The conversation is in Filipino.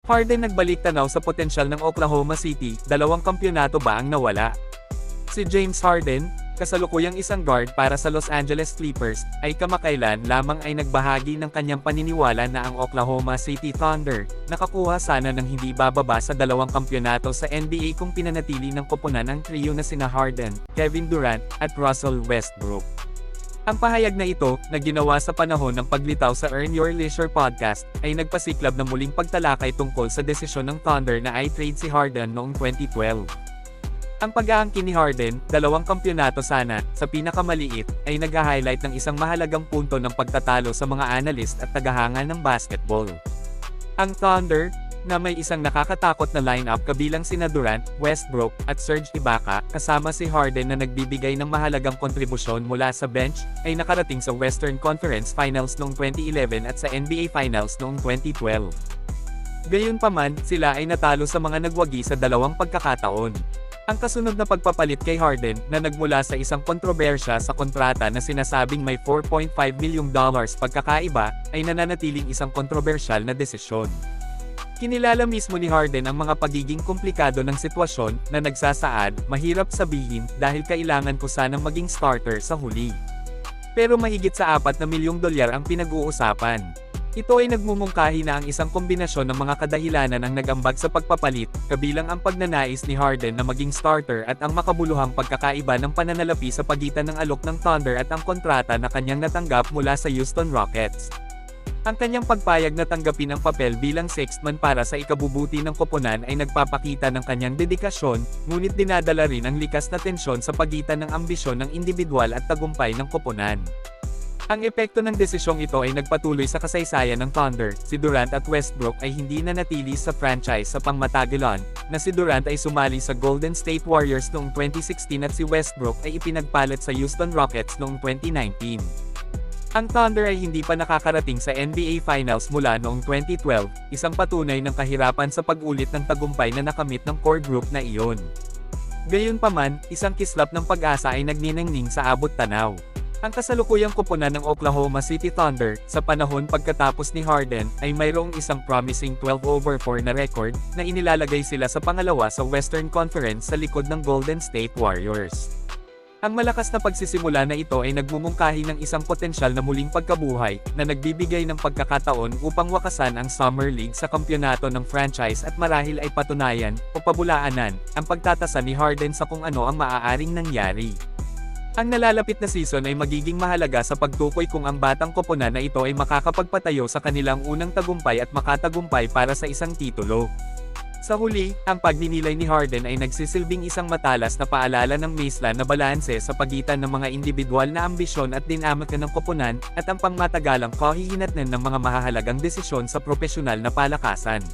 Harden nagbalik tanaw sa potensyal ng Oklahoma City, dalawang kampyonato ba ang nawala? Si James Harden, kasalukuyang isang guard para sa Los Angeles Clippers, ay kamakailan lamang ay nagbahagi ng kanyang paniniwala na ang Oklahoma City Thunder, nakakuha sana ng hindi bababa sa dalawang kampyonato sa NBA kung pinanatili ng koponan ang trio na sina Harden, Kevin Durant, at Russell Westbrook. Ang pahayag na ito, na ginawa sa panahon ng paglitaw sa Earn Your Leisure podcast, ay nagpasiklab na muling pagtalakay tungkol sa desisyon ng Thunder na i-trade si Harden noong 2012. Ang pag-aangkin ni Harden, dalawang kampyonato sana, sa pinakamaliit, ay nag-highlight ng isang mahalagang punto ng pagtatalo sa mga analyst at tagahanga ng basketball. Ang Thunder, na may isang nakakatakot na lineup kabilang sina Durant, Westbrook, at Serge Ibaka, kasama si Harden na nagbibigay ng mahalagang kontribusyon mula sa bench, ay nakarating sa Western Conference Finals noong 2011 at sa NBA Finals noong 2012. Gayunpaman, sila ay natalo sa mga nagwagi sa dalawang pagkakataon. Ang kasunod na pagpapalit kay Harden, na nagmula sa isang kontrobersya sa kontrata na sinasabing may $4.5 million pagkakaiba, ay nananatiling isang kontrobersyal na desisyon. Kinilala mismo ni Harden ang mga pagiging komplikado ng sitwasyon, na nagsasaad, mahirap sabihin, dahil kailangan ko sanang maging starter sa huli. Pero mahigit sa $4 milyong ang pinag-uusapan. Ito ay nagmumungkahi na ang isang kombinasyon ng mga kadahilanan ang nag-ambag sa pagpapalit, kabilang ang pagnanais ni Harden na maging starter at ang makabuluhang pagkakaiba ng pananalapi sa pagitan ng alok ng Thunder at ang kontrata na kanyang natanggap mula sa Houston Rockets. Ang kanyang pagpayag na tanggapin ang papel bilang sixth man para sa ikabubuti ng koponan ay nagpapakita ng kanyang dedikasyon, ngunit dinadala rin ang likas na tensyon sa pagitan ng ambisyon ng individual at tagumpay ng koponan. Ang epekto ng desisyong ito ay nagpatuloy sa kasaysayan ng Thunder. Si Durant at Westbrook ay hindi nanatili sa franchise sa pangmatagalan, na si Durant ay sumali sa Golden State Warriors noong 2016 at si Westbrook ay ipinagpalit sa Houston Rockets noong 2019. Ang Thunder ay hindi pa nakakarating sa NBA Finals mula noong 2012, isang patunay ng kahirapan sa pag-ulit ng tagumpay na nakamit ng core group na iyon. Gayunpaman, isang kislap ng pag-asa ay nagniningning sa abot tanaw. Ang kasalukuyang koponan ng Oklahoma City Thunder, sa panahon pagkatapos ni Harden, ay mayroong isang promising 12-4 na record, na inilalagay sila sa pangalawa sa Western Conference sa likod ng Golden State Warriors. Ang malakas na pagsisimula na ito ay nagmumungkahi ng isang potensyal na muling pagkabuhay, na nagbibigay ng pagkakataon upang wakasan ang Summer League sa kampyonato ng franchise at marahil ay patunayan, o pabulaanan, ang pagtatasa ni Harden sa kung ano ang maaaring nangyari. Ang nalalapit na season ay magiging mahalaga sa pagtukoy kung ang batang koponan na ito ay makakapagpatayo sa kanilang unang tagumpay at makatagumpay para sa isang titulo. Sa huli, ang pagninilay ni Harden ay nagsisilbing isang matalas na paalala ng baseline na balanse sa pagitan ng mga individual na ambisyon at dinamika ng koponan, at ang pangmatagalang kahihinatnan ng mga mahahalagang desisyon sa propesyonal na palakasan.